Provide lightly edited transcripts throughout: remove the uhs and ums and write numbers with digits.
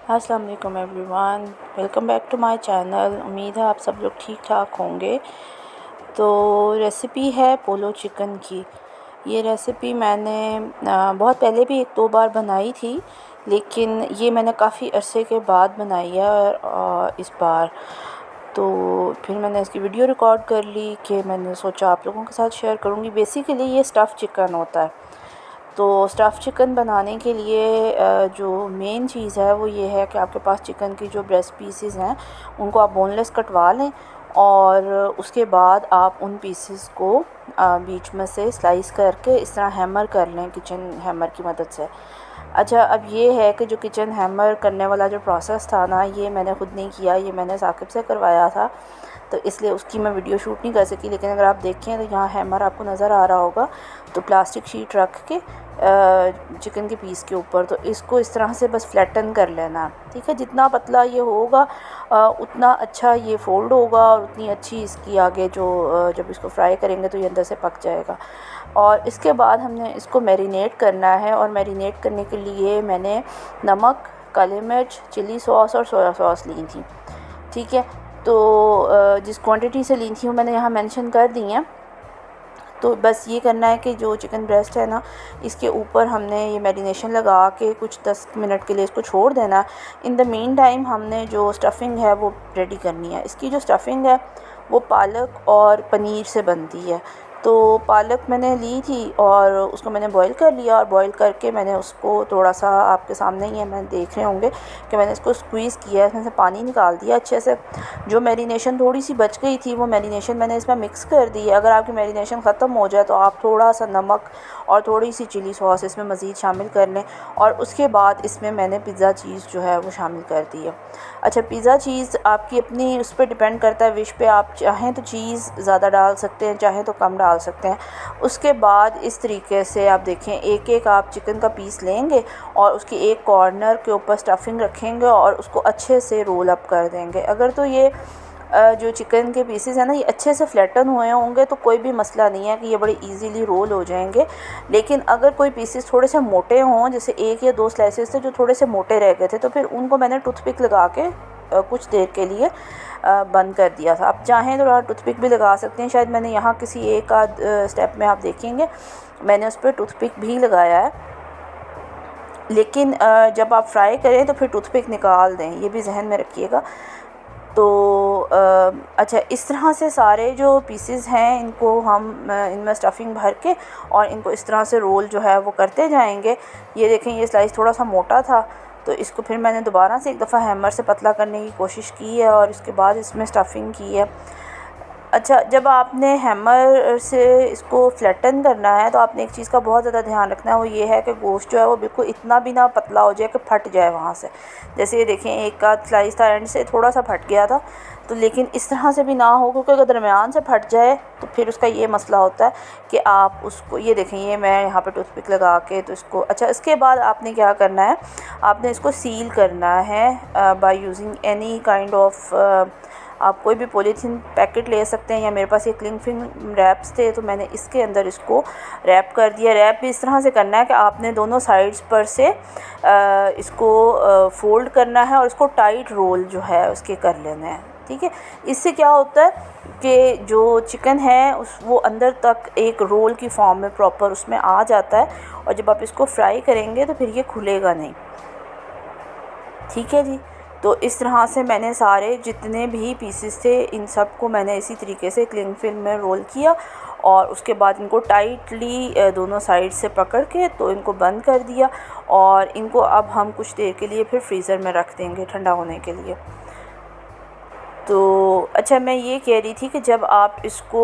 अस्सलाम वालेकुम everyone, welcome back to my channel. उम्मीद है आप सब लोग ठीक ठाक होंगे। तो रेसिपी है पोलो चिकन की। ये रेसिपी मैंने बहुत पहले भी एक दो बार बनाई थी, लेकिन ये मैंने काफ़ी अरसे के बाद बनाई है इस बार। तो फिर मैंने इसकी वीडियो रिकॉर्ड कर ली कि मैंने सोचा आप लोगों के साथ शेयर करूँगी। बेसिकली ये स्टफ़ चिकन होता है। तो स्टफ़ चिकन बनाने के लिए जो मेन चीज़ है वो ये है कि आपके पास चिकन की जो ब्रेस्ट पीसेस हैं उनको आप बोनलेस कटवा लें, और उसके बाद आप उन पीसेस को बीच में से स्लाइस करके इस तरह हैमर कर लें किचन हैमर की मदद से। अच्छा, अब ये है कि जो किचन हैमर करने वाला जो प्रोसेस था ना, ये मैंने ख़ुद नहीं किया, ये मैंने साकिब से करवाया था, तो इसलिए उसकी मैं वीडियो शूट नहीं कर सकी। लेकिन अगर आप देखें तो यहाँ हैमर आपको नज़र आ रहा होगा। तो प्लास्टिक शीट रख के चिकन के पीस के ऊपर तो इसको इस तरह से बस फ्लैटन कर लेना, ठीक है। जितना पतला ये होगा उतना अच्छा ये फ़ोल्ड होगा, और उतनी अच्छी इसकी आगे जो जब इसको फ्राई करेंगे तो ये अंदर से पक जाएगा। और इसके बाद हमने इसको मैरिनेट करना है, और मैरिनेट करने के लिए मैंने नमक, काली मिर्च, चिली सॉस और सोया सॉस ली थी, ठीक है। तो जिस क्वांटिटी से ली थी वो मैंने यहाँ मेंशन कर दी है। तो बस ये करना है कि जो चिकन ब्रेस्ट है ना, इसके ऊपर हमने ये मैरिनेशन लगा के कुछ 10 मिनट के लिए इसको छोड़ देना। इन द मीन टाइम हमने जो स्टफ़िंग है वो रेडी करनी है। इसकी जो स्टफ़िंग है वो पालक और पनीर से बनती है। तो पालक मैंने ली थी और उसको मैंने बॉईल कर लिया, और बॉईल करके मैंने उसको थोड़ा सा, आपके सामने ही है, मैं देख रहे होंगे कि मैंने इसको स्क्वीज़ किया, इसमें से पानी निकाल दिया अच्छे से। जो मैरिनेशन थोड़ी सी बच गई थी वो मैरिनेशन मैंने इसमें मिक्स कर दी है। अगर आपकी मैरिनेशन ख़त्म हो जाए तो आप थोड़ा सा नमक और थोड़ी सी चिली सॉस इसमें मज़ीद शामिल कर लें, और उसके बाद इसमें मैंने पिज़्ज़ा चीज़ जो है वो शामिल कर दी है। अच्छा, पिज़्ज़ा चीज़ आपकी अपनी उस पर डिपेंड करता है, विश पे। आप चाहें तो चीज़ ज़्यादा डाल सकते हैं, चाहें तो कम डाल सकते हैं। उसके बाद इस तरीके से आप देखें, एक एक आप चिकन का पीस लेंगे और उसके एक कॉर्नर के ऊपर स्टफ़िंग रखेंगे और उसको अच्छे से रोल अप कर देंगे। अगर तो ये जो चिकन के पीसेस हैं ना, ये अच्छे से फ्लैटन हुए होंगे तो कोई भी मसला नहीं है कि ये बड़े इजीली रोल हो जाएंगे। लेकिन अगर कोई पीसेस थोड़े से मोटे हों, जैसे एक या दो स्लाइसेस थे जो थोड़े से मोटे रह गए थे, तो फिर उनको मैंने टूथपिक लगा के कुछ देर के लिए बंद कर दिया था। आप चाहें तो टूथपिक भी लगा सकते हैं। शायद मैंने यहाँ किसी एक आध स्टेप में आप देखेंगे मैंने उस पर टूथपिक भी लगाया है। लेकिन जब आप फ्राई करें तो फिर टूथपिक निकाल दें, ये भी जहन में रखिएगा। तो अच्छा, इस तरह से सारे जो पीसेस हैं इनको हम इनमें स्टफ़िंग भर के और इनको इस तरह से रोल जो है वो करते जाएंगे। ये देखें, ये स्लाइस थोड़ा सा मोटा था, तो इसको फिर मैंने दोबारा से एक दफ़ा हैमर से पतला करने की कोशिश की है, और इसके बाद इसमें स्टफ़िंग की है। अच्छा, जब आपने हैमर से इसको फ्लैटन करना है तो आपने एक चीज़ का बहुत ज़्यादा ध्यान रखना है, वो ये है कि गोश्त जो है वो बिल्कुल इतना भी ना पतला हो जाए कि फट जाए वहाँ से। जैसे ये देखें, एक का स्लाइस था एंड से थोड़ा सा फट गया था, तो लेकिन इस तरह से भी ना हो, क्योंकि अगर दरमियान से फट जाए तो फिर उसका ये मसला होता है कि आप उसको, ये देखें, ये मैं यहाँ पर टूथपिक लगा के तो इसको, अच्छा, इसके बाद आपने क्या करना है, आपने इसको सील करना है by using any kind of, आप कोई भी पॉलीथीन पैकेट ले सकते हैं, या मेरे पास ये क्लिंग फिल्म रैप्स थे तो मैंने इसके अंदर इसको रैप कर दिया। रैप भी इस तरह से करना है कि आपने दोनों साइड्स पर से इसको फोल्ड करना है और इसको टाइट रोल जो है उसके कर लेना है, ठीक है। इससे क्या होता है कि जो चिकन है वो अंदर तक एक रोल की फॉर्म में प्रॉपर उसमें आ जाता है, और जब आप इसको फ्राई करेंगे तो फिर ये खुलेगा नहीं, ठीक है जी। तो इस तरह से मैंने सारे जितने भी पीसेस थे इन सब को मैंने इसी तरीके से क्लिंग फिल्म में रोल किया, और उसके बाद इनको टाइटली दोनों साइड से पकड़ के तो इनको बंद कर दिया, और इनको अब हम कुछ देर के लिए फिर फ्रीज़र में रख देंगे ठंडा होने के लिए। तो अच्छा, मैं ये कह रही थी कि जब आप इसको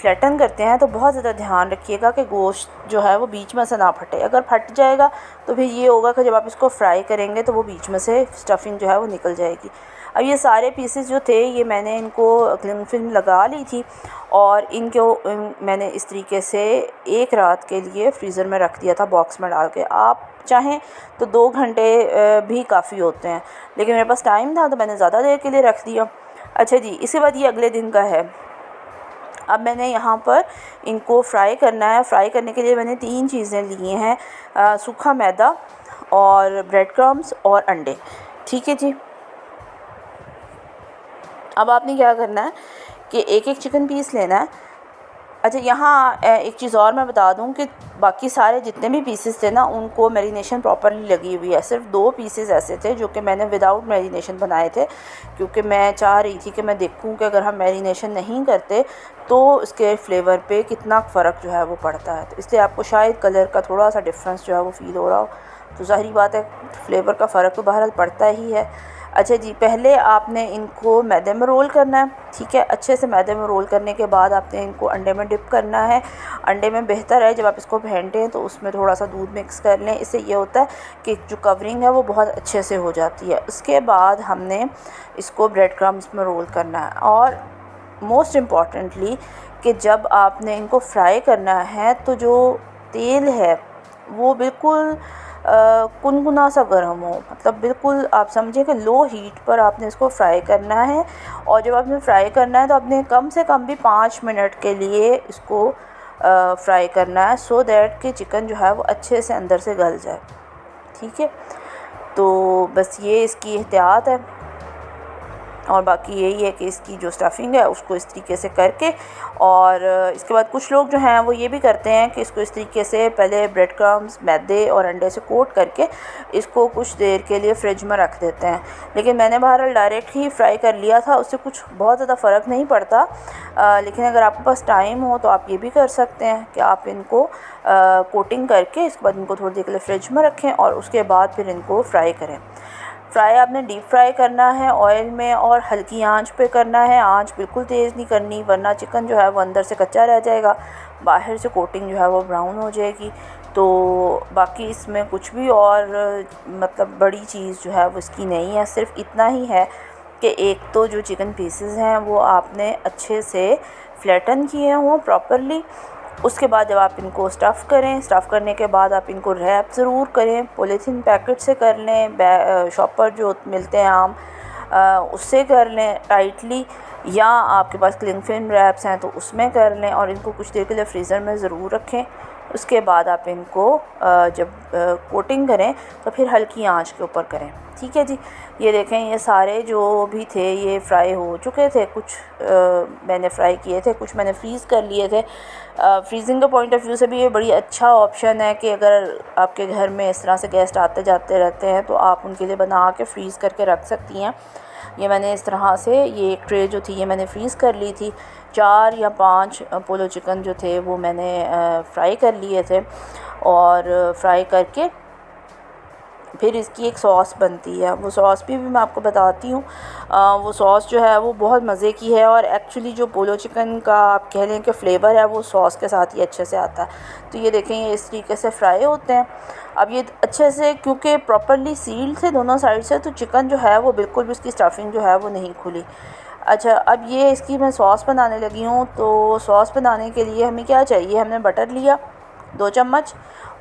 फ्लैटन करते हैं तो बहुत ज़्यादा ध्यान रखिएगा कि गोश्त जो है वो बीच में से ना फटे। अगर फट जाएगा तो फिर ये होगा कि जब आप इसको फ्राई करेंगे तो वो बीच में से स्टफ़िंग जो है वो निकल जाएगी। अब ये सारे पीसेस जो थे ये मैंने इनको क्लिंग फिल्म लगा ली थी, और मैंने इस तरीके से एक रात के लिए फ्रीज़र में रख दिया था बॉक्स में डाल के। आप चाहें तो 2 घंटे भी काफ़ी होते हैं, लेकिन मेरे पास टाइम था तो मैंने ज़्यादा देर के लिए रख दिया। अच्छा जी, इसके बाद ये अगले दिन का है। अब मैंने यहाँ पर इनको फ्राई करना है। फ्राई करने के लिए मैंने 3 चीज़ें ली हैं, सूखा मैदा और ब्रेड क्रम्स और अंडे। ठीक है जी। अब आपने क्या करना है कि एक एक चिकन पीस लेना है। अच्छा, यहाँ एक चीज़ और मैं बता दूँ कि बाकी सारे जितने भी पीसेस थे ना, उनको मैरिनेशन प्रॉपरली लगी हुई है। सिर्फ 2 पीसेस ऐसे थे जो कि मैंने विदाउट मैरिनेशन बनाए थे, क्योंकि मैं चाह रही थी कि मैं देखूँ कि अगर हम मैरिनेशन नहीं करते तो इसके फ्लेवर पे कितना फ़र्क जो है वो पड़ता है। तो इसलिए आपको शायद कलर का थोड़ा सा डिफरेंस जो है वो फ़ील हो रहा हो, तो ज़ाहिर बात है फ्लेवर का फ़र्क तो बहरहाल पड़ता ही है। अच्छा जी, पहले आपने इनको मैदे में रोल करना है। ठीक है, अच्छे से मैदे में रोल करने के बाद आपने इनको अंडे में डिप करना है। अंडे में बेहतर है जब आप इसको फेंटें तो उसमें थोड़ा सा दूध मिक्स कर लें, इससे ये होता है कि जो कवरिंग है वो बहुत अच्छे से हो जाती है। उसके बाद हमने इसको ब्रेड क्रम्स में रोल करना है। और मोस्ट इम्पॉर्टेंटली कि जब आपने इनको फ्राई करना है तो जो तेल है वो बिल्कुल कुनकुना सा गर्म हो, मतलब बिल्कुल आप समझिए कि लो हीट पर आपने इसको फ्राई करना है। और जब आपने फ्राई करना है तो आपने कम से कम भी 5 मिनट के लिए इसको फ्राई करना है, सो दैट कि चिकन जो है वो अच्छे से अंदर से गल जाए। ठीक है, तो बस ये इसकी एहतियात है। और बाकी यही है कि इसकी जो स्टफ़िंग है उसको इस तरीके से करके, और इसके बाद कुछ लोग जो हैं वो ये भी करते हैं कि इसको इस तरीके से पहले ब्रेड क्रम्स, मैदे और अंडे से कोट करके इसको कुछ देर के लिए फ्रिज में रख देते हैं। लेकिन मैंने बहरहाल डायरेक्ट ही फ्राई कर लिया था, उससे कुछ बहुत ज़्यादा फ़र्क नहीं पड़ता। लेकिन अगर आपके पास टाइम हो तो आप ये भी कर सकते हैं कि आप इनको कोटिंग करके इसके बाद इनको थोड़ी देर के लिए फ्रिज में रखें और उसके बाद फिर इनको फ्राई करें। फ्राई आपने डीप फ्राई करना है ऑयल में, और हल्की आंच पे करना है। आंच बिल्कुल तेज़ नहीं करनी, वरना चिकन जो है वो अंदर से कच्चा रह जाएगा, बाहर से कोटिंग जो है वो ब्राउन हो जाएगी। तो बाकी इसमें कुछ भी और मतलब बड़ी चीज़ जो है वो इसकी नहीं है, सिर्फ इतना ही है कि एक तो जो चिकन पीसेस हैं वो आपने अच्छे से फ्लैटन किए हों प्रॉपरली। उसके बाद जब आप इनको स्टफ़ करें, स्टफ़ करने के बाद आप इनको रैप ज़रूर करें, पॉलीथीन पैकेट से कर लें, शॉप पर जो मिलते हैं आम, उससे कर लें टाइटली, या आपके पास क्लिंग फिल्म रैप्स हैं तो उसमें कर लें, और इनको कुछ देर के लिए फ्रीज़र में ज़रूर रखें। उसके बाद आप इनको जब कोटिंग करें तो फिर हल्की आंच के ऊपर करें। ठीक है जी। ये देखें, ये सारे जो भी थे ये फ्राई हो चुके थे, कुछ मैंने फ्राई किए थे, कुछ मैंने फ्रीज़ कर लिए थे। फ्रीजिंग के पॉइंट ऑफ व्यू से भी ये बड़ी अच्छा ऑप्शन है कि अगर आपके घर में इस तरह से गेस्ट आते जाते रहते हैं तो आप उनके लिए बना के फ्रीज़ करके रख सकती हैं। ये मैंने इस तरह से, ये एक ट्रे जो थी ये मैंने फ्रीज़ कर ली थी। 4 या 5 पोलो चिकन जो थे वो मैंने फ्राई कर लिए थे, और फ्राई करके फिर इसकी एक सॉस बनती है, वो सॉस भी मैं आपको बताती हूँ। वो सॉस जो है वो बहुत मज़े की है, और एक्चुअली जो पोलो चिकन का आप कह लें कि फ्लेवर है वो सॉस के साथ ही अच्छे से आता है। तो ये देखें, ये इस तरीके से फ्राई होते हैं। अब ये अच्छे से, क्योंकि प्रॉपरली सील्ड थे दोनों साइड से, तो चिकन जो है वो बिल्कुल भी उसकी स्टफिंग जो है वो नहीं खुली। अच्छा, अब ये इसकी मैं सॉस बनाने लगी हूँ। तो सॉस बनाने के लिए हमें क्या चाहिए, हमने बटर लिया 2 चम्मच,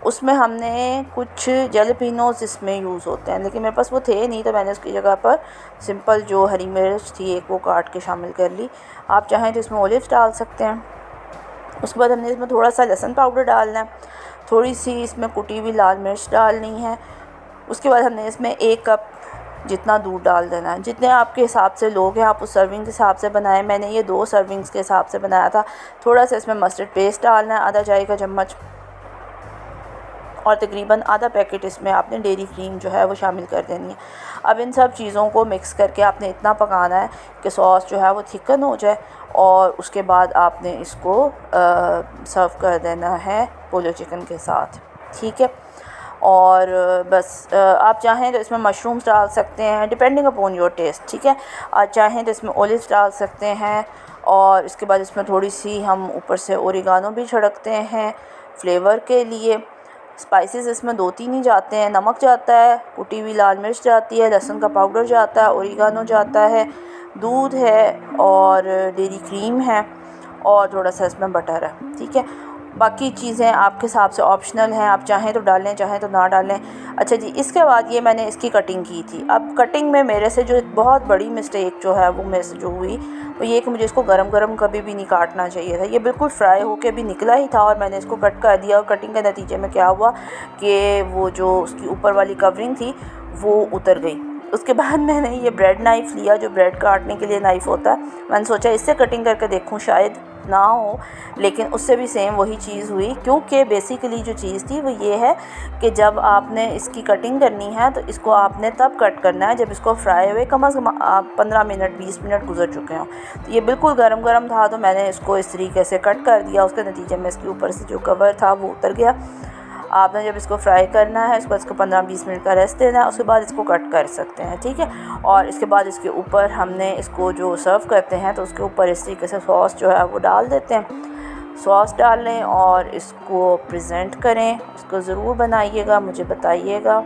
उसमें हमने कुछ जैलपिनोज़ इसमें यूज़ होते हैं, लेकिन मेरे पास वो थे नहीं, तो मैंने उसकी जगह पर सिंपल जो हरी मिर्च थी एक वो काट के शामिल कर ली। आप चाहें तो इसमें ओलिव्स डाल सकते हैं। उसके बाद हमने इसमें थोड़ा सा लहसुन पाउडर डालना है, थोड़ी सी इसमें कुटी हुई लाल मिर्च डालनी है। उसके बाद हमने इसमें 1 कप जितना दूध डाल देना है। जितने आपके हिसाब से लोग हैं आप उस सर्विंग के हिसाब से बनाएं। मैंने ये 2 सर्विंग्स के हिसाब से बनाया था। थोड़ा सा इसमें मस्टर्ड पेस्ट डालना है, आधा चाय का चम्मच, और तकरीबन आधा पैकेट इसमें आपने डेयरी क्रीम जो है वो शामिल कर देनी है। अब इन सब चीज़ों को मिक्स करके आपने इतना पकाना है कि सॉस जो है वो थिकन हो जाए, और उसके बाद आपने इसको सर्व कर देना है पोलो चिकन के साथ। ठीक है, और बस आप चाहें तो इसमें मशरूम्स डाल सकते हैं, डिपेंडिंग अपॉन योर टेस्ट। ठीक है, आप चाहें तो इसमें ओलिव्स डाल सकते हैं, और इसके बाद इसमें थोड़ी सी हम ऊपर से ओरिगानो भी छिड़कते हैं फ्लेवर के लिए। स्पाइसेस इसमें 2-3 ही जाते हैं, नमक जाता है, कुटी हुई लाल मिर्च जाती है, लहसुन का पाउडर जाता है, ओरिगानो जाता है, दूध है, और डेयरी क्रीम है, और थोड़ा सा इसमें बटर है। ठीक है, बाकी चीज़ें आपके हिसाब से ऑप्शनल हैं, आप चाहें तो डालें चाहें तो ना डालें। अच्छा जी, इसके बाद ये मैंने इसकी कटिंग की थी। अब कटिंग में मेरे से जो एक बहुत बड़ी मिस्टेक जो है वो मेरे से जो हुई वो ये कि मुझे इसको गरम गरम कभी भी नहीं काटना चाहिए था। ये बिल्कुल फ्राई होके भी निकला ही था और मैंने इसको कट कर दिया, और कटिंग के नतीजे में क्या हुआ कि वो जो उसकी ऊपर वाली कवरिंग थी वो उतर गई। उसके बाद मैंने ये ब्रेड नाइफ़ लिया, जो ब्रेड काटने के लिए नाइफ़ होता है। मैंने सोचा इससे कटिंग करके देखूं, शायद ना हो, लेकिन उससे भी सेम वही चीज़ हुई। क्योंकि बेसिकली जो चीज़ थी वो ये है कि जब आपने इसकी कटिंग करनी है तो इसको आपने तब कट करना है जब इसको फ्राई हुए कम से कम 15 मिनट 20 मिनट गुजर चुके हों। तो ये बिल्कुल गरम गरम था, तो मैंने इसको इस तरीके से कट कर दिया। उसके नतीजे में इसके ऊपर से जो कवर था वो उतर गया। आपने जब इसको फ्राई करना है इसको 15-20 मिनट का रेस्ट देना है, उसके बाद इसको कट कर सकते हैं, ठीक है। और इसके बाद इसके ऊपर हमने इसको जो सर्व करते हैं तो उसके ऊपर इस तरीके से सॉस जो है वो डाल देते हैं। सॉस डाल लें और इसको प्रेजेंट करें। इसको ज़रूर बनाइएगा, मुझे बताइएगा।